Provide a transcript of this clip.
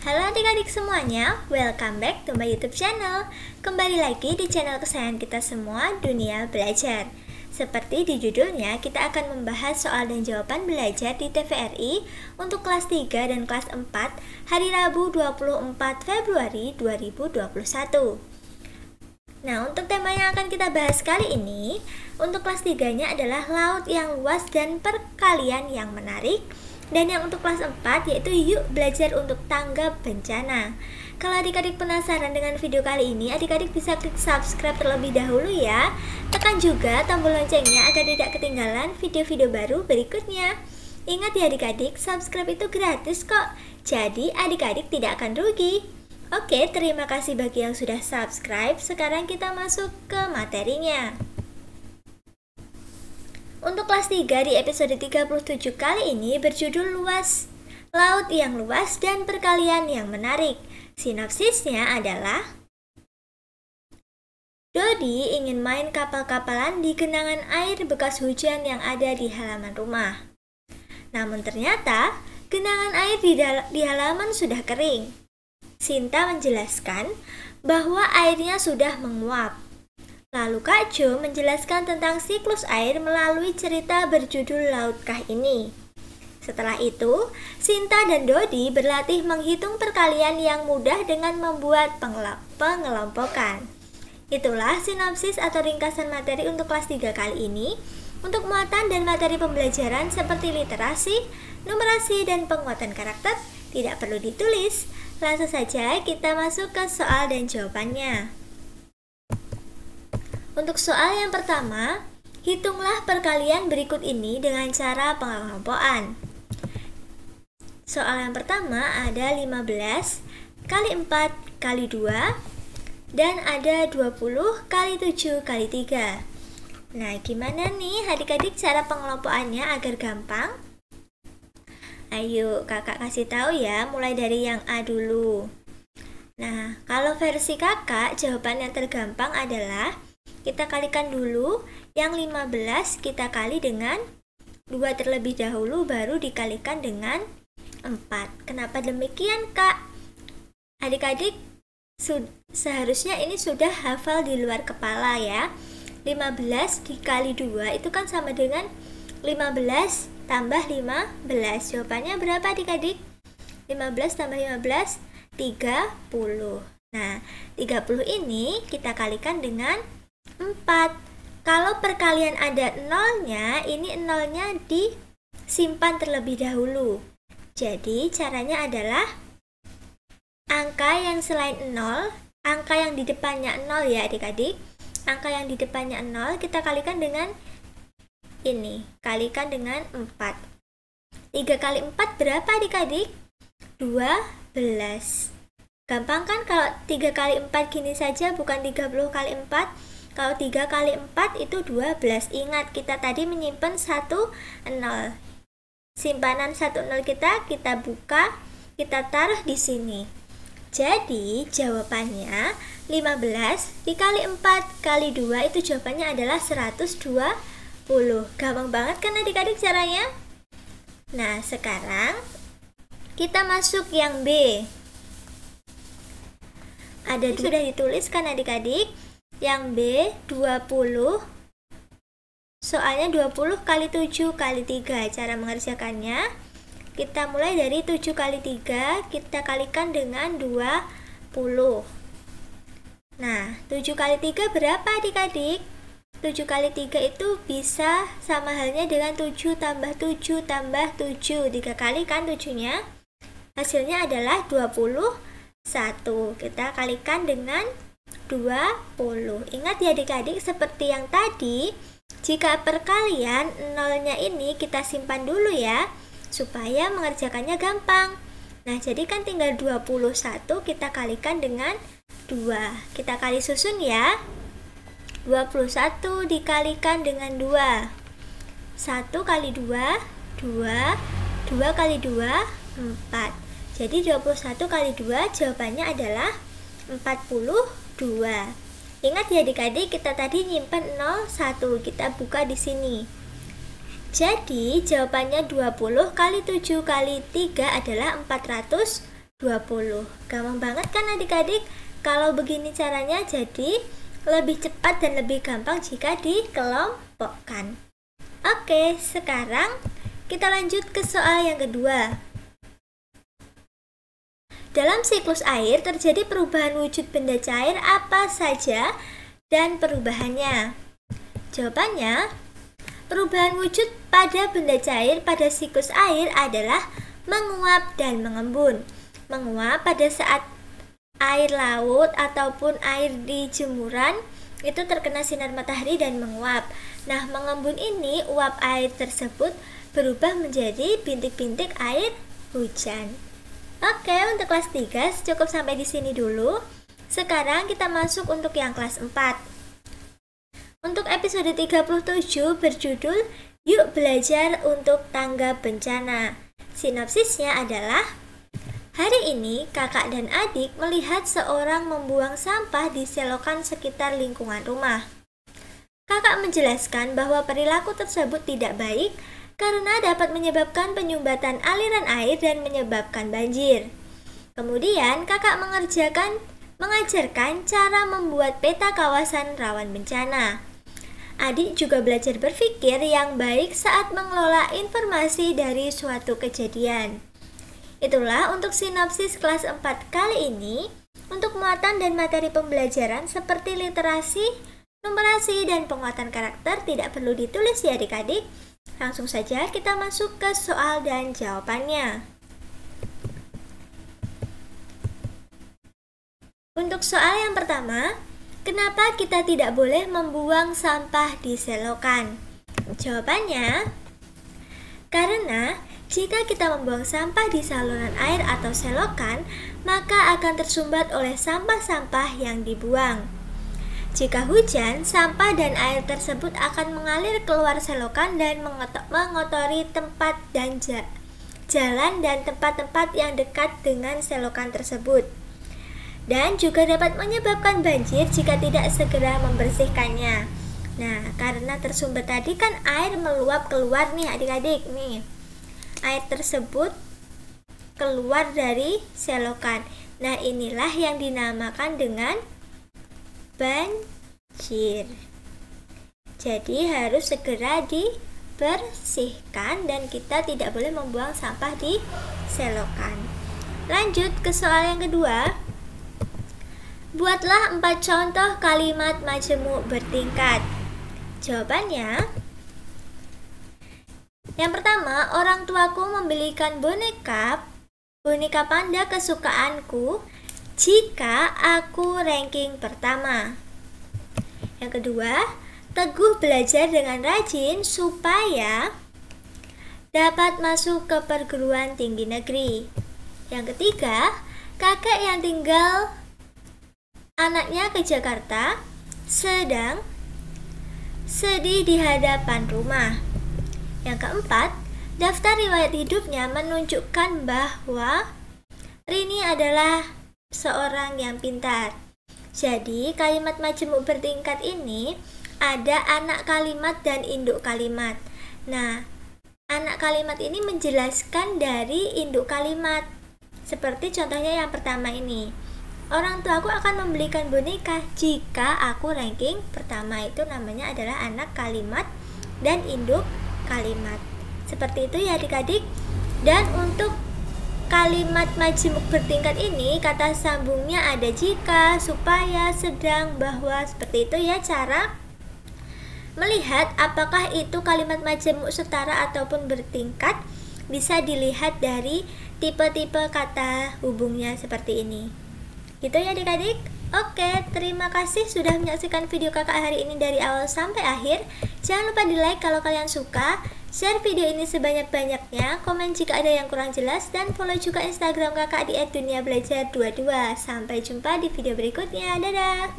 Halo adik-adik semuanya, welcome back to my YouTube channel. Kembali lagi di channel kesayangan kita semua, Dunia Belajar. Seperti di judulnya, kita akan membahas soal dan jawaban belajar di TVRI untuk kelas 3 dan kelas 4 hari Rabu 24 Februari 2021. Nah, untuk tema yang akan kita bahas kali ini, untuk kelas 3-nya adalah laut yang luas dan perkalian yang menarik. Dan yang untuk kelas 4 yaitu yuk belajar untuk tanggap bencana. Kalau adik-adik penasaran dengan video kali ini, adik-adik bisa klik subscribe terlebih dahulu ya. Tekan juga tombol loncengnya agar tidak ketinggalan video-video baru berikutnya. Ingat ya adik-adik, subscribe itu gratis kok. Jadi adik-adik tidak akan rugi. Oke, terima kasih bagi yang sudah subscribe. Sekarang kita masuk ke materinya. Untuk kelas 3 di episode 37 kali ini berjudul luas, laut yang luas dan perkalian yang menarik. Sinopsisnya adalah Dodi ingin main kapal-kapalan di genangan air bekas hujan yang ada di halaman rumah. Namun ternyata genangan air di halaman sudah kering. Sinta menjelaskan bahwa airnya sudah menguap. Lalu Kak Jo menjelaskan tentang siklus air melalui cerita berjudul Lautkah Ini. Setelah itu, Sinta dan Dodi berlatih menghitung perkalian yang mudah dengan membuat pengelompokan. Itulah sinopsis atau ringkasan materi untuk kelas 3 kali ini. Untuk muatan dan materi pembelajaran seperti literasi, numerasi, dan penguatan karakter tidak perlu ditulis. Langsung saja kita masuk ke soal dan jawabannya. Untuk soal yang pertama, hitunglah perkalian berikut ini dengan cara pengelompokan. Soal yang pertama ada 15 kali 4 kali 2 dan ada 20 kali 7 kali 3. Nah, gimana nih adik-adik cara pengelompokannya agar gampang? Ayo kakak kasih tahu ya, mulai dari yang A dulu. Nah, kalau versi kakak, jawaban yang tergampang adalah kita kalikan dulu, yang 15 kita kali dengan 2 terlebih dahulu baru dikalikan dengan 4. Kenapa demikian Kak? Adik-adik seharusnya ini sudah hafal di luar kepala ya. 15 dikali 2 itu kan sama dengan 15 tambah 15. Jawabannya berapa adik-adik? 15 tambah 15, 30. Nah, 30 ini kita kalikan dengan 4. Kalau perkalian ada nolnya, ini nolnya disimpan terlebih dahulu. Jadi caranya adalah angka yang selain 0, angka yang di depannya 0 ya adik-adik. Angka yang di depannya 0 kita kalikan dengan ini, kalikan dengan 4. 3 kali 4 berapa adik-adik? 12. Gampang kan kalau 3 kali 4 gini saja, bukan 30 kali 4. Kalau 3 kali 4 itu 12. Ingat, kita tadi menyimpan 1 0. Simpanan 1 0 kita buka, kita taruh di sini. Jadi, jawabannya 15 dikali 4 kali 2 itu jawabannya adalah 120. Gampang banget kan adik-adik caranya? Nah, sekarang kita masuk yang B. Ada sudah ditulis kan adik-adik? Yang B 20. Soalnya 20 kali 7 kali 3. Cara mengerjakannya, kita mulai dari 7 kali 3, kita kalikan dengan 20. Nah, 7 kali 3 berapa adik-adik? 7 kali 3 itu bisa sama halnya dengan 7 tambah 7 tambah 7. 3 kali kan 7-nya. Hasilnya adalah 21. Kita kalikan dengan 20. Ingat ya adik-adik, seperti yang tadi, jika perkalian nolnya ini kita simpan dulu ya, supaya mengerjakannya gampang. Nah, jadi kan tinggal 21 kita kalikan dengan 2. Kita kali susun ya. 21 dikalikan dengan 2. 1 kali 2, 2. 2 kali 2, 4. Jadi 21 kali 2 jawabannya adalah 42. Ingat ya adik-adik, kita tadi nyimpan 01, kita buka di sini. Jadi jawabannya 20 kali 7 kali 3 adalah 420. 20. Gampang banget kan adik-adik? Kalau begini caranya jadi lebih cepat dan lebih gampang jika dikelompokkan. Oke, sekarang kita lanjut ke soal yang kedua. Dalam siklus air terjadi perubahan wujud benda cair apa saja dan perubahannya? Jawabannya, perubahan wujud pada benda cair pada siklus air adalah menguap dan mengembun. Menguap pada saat air laut ataupun air di jemuran itu terkena sinar matahari dan menguap. Nah, mengembun ini uap air tersebut berubah menjadi bintik-bintik air hujan. Oke, untuk kelas 3 cukup sampai di sini dulu. Sekarang kita masuk untuk yang kelas 4. Untuk episode 37 berjudul Yuk Belajar untuk Tangga Bencana. Sinopsisnya adalah, hari ini kakak dan adik melihat seorang membuang sampah di selokan sekitar lingkungan rumah. Kakak menjelaskan bahwa perilaku tersebut tidak baik karena dapat menyebabkan penyumbatan aliran air dan menyebabkan banjir. Kemudian kakak mengajarkan cara membuat peta kawasan rawan bencana. Adik juga belajar berpikir yang baik saat mengelola informasi dari suatu kejadian. Itulah untuk sinopsis kelas 4 kali ini. Untuk muatan dan materi pembelajaran seperti literasi, numerasi, dan penguatan karakter tidak perlu ditulis ya adik-adik. Langsung saja kita masuk ke soal dan jawabannya. Untuk soal yang pertama, kenapa kita tidak boleh membuang sampah di selokan? Jawabannya, karena jika kita membuang sampah di saluran air atau selokan, maka akan tersumbat oleh sampah-sampah yang dibuang. Jika hujan, sampah dan air tersebut akan mengalir keluar selokan dan mengotori tempat dan jalan dan tempat-tempat yang dekat dengan selokan tersebut. Dan juga dapat menyebabkan banjir jika tidak segera membersihkannya. Nah, karena tersumbat tadi kan air meluap keluar nih adik-adik nih. Air tersebut keluar dari selokan. Nah, inilah yang dinamakan dengan banjir. Jadi harus segera dibersihkan dan kita tidak boleh membuang sampah di selokan. Lanjut ke soal yang kedua. Buatlah 4 contoh kalimat majemuk bertingkat. Jawabannya, yang pertama, orang tuaku membelikan boneka panda kesukaanku jika aku ranking pertama. Yang kedua, teguh belajar dengan rajin supaya dapat masuk ke perguruan tinggi negeri. Yang ketiga, kakek yang tinggal anaknya ke Jakarta sedang sedih di hadapan rumah. Yang keempat, daftar riwayat hidupnya menunjukkan bahwa Rini adalah seorang yang pintar. Jadi kalimat majemuk bertingkat ini ada anak kalimat dan induk kalimat. Nah, anak kalimat ini menjelaskan dari induk kalimat. Seperti contohnya yang pertama ini. Orang tuaku akan membelikan boneka jika aku ranking pertama. Itu namanya adalah anak kalimat dan induk kalimat. Seperti itu ya adik-adik. Dan untuk kalimat majemuk bertingkat ini kata sambungnya ada jika, supaya, sedang, bahwa. Seperti itu ya cara melihat apakah itu kalimat majemuk setara ataupun bertingkat. Bisa dilihat dari tipe-tipe kata hubungnya seperti ini. Gitu ya adik-adik. Oke, terima kasih sudah menyaksikan video kakak hari ini dari awal sampai akhir. Jangan lupa di like kalau kalian suka, share video ini sebanyak-banyaknya, komen jika ada yang kurang jelas, dan follow juga Instagram kakak di @duniabelajar22. Sampai jumpa di video berikutnya. Dadah!